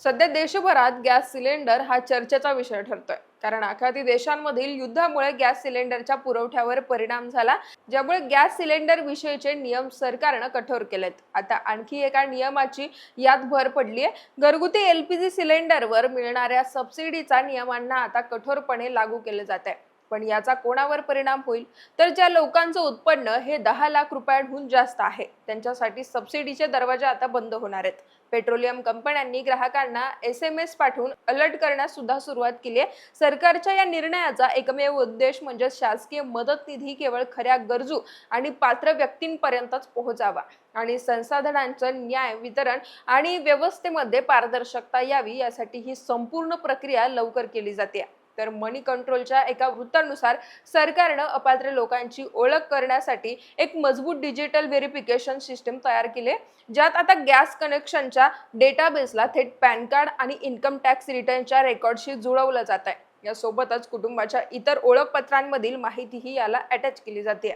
सध्या देशभरात gas cylinder हा चर्चेचा विषय ठरतोय. कारण आखाती देशांमधील युद्धामुळे गॅस सिलेंडरच्या पुरवठ्यावर परिणाम झाला, ज्यामुळे गॅस सिलेंडर विषयीचे नियम सरकारनं कठोर केलेत. आता आणखी एका नियमाची यात भर पडली आहे. घरगुती एलपीजी सिलेंडरवर मिळणाऱ्या सबसिडीचा नियमांना आता कठोरपणे लागू केले जात आहे. पण याचा कोणावर परिणाम होईल? तर ज्या लोकांचं उत्पन्न हे 10 लाख रुपयांहून जास्त आहे, त्यांच्यासाठी सबसिडीचे दरवाजे आता बंद होणार आहेत. पेट्रोलियम कंपन्यांनी ग्राहकांना SMS पाठवून अलर्ट करण्यास सुद्धा सुरुवात केली आहे. सरकारच्या या निर्णयाचा एकमेव उद्देश म्हणजे शासकीय मदत निधी केवळ खऱ्या गरजू आणि पात्र व्यक्तींपर्यंतच पोहोचावा आणि संसाधनांचं न्याय वितरण आणि व्यवस्थेमध्ये पारदर्शकता यावी, यासाठी ही संपूर्ण प्रक्रिया लवकर केली जाते. तर मनी कंट्रोलच्या एका वृत्तानुसार सरकारनं अपात्र लोकांची ओळख करण्यासाठी एक मजबूत डिजिटल व्हेरिफिकेशन सिस्टीम तयार केले, ज्यात आता गॅस कनेक्शनच्या डेटाबेसला थेट पॅन कार्ड आणि इन्कम टॅक्स रिटर्नच्या रेकॉर्डशी जुळवलं जात आहे. यासोबतच कुटुंबाच्या इतर ओळखपत्रांमधील माहितीही याला अटॅच केली जाते.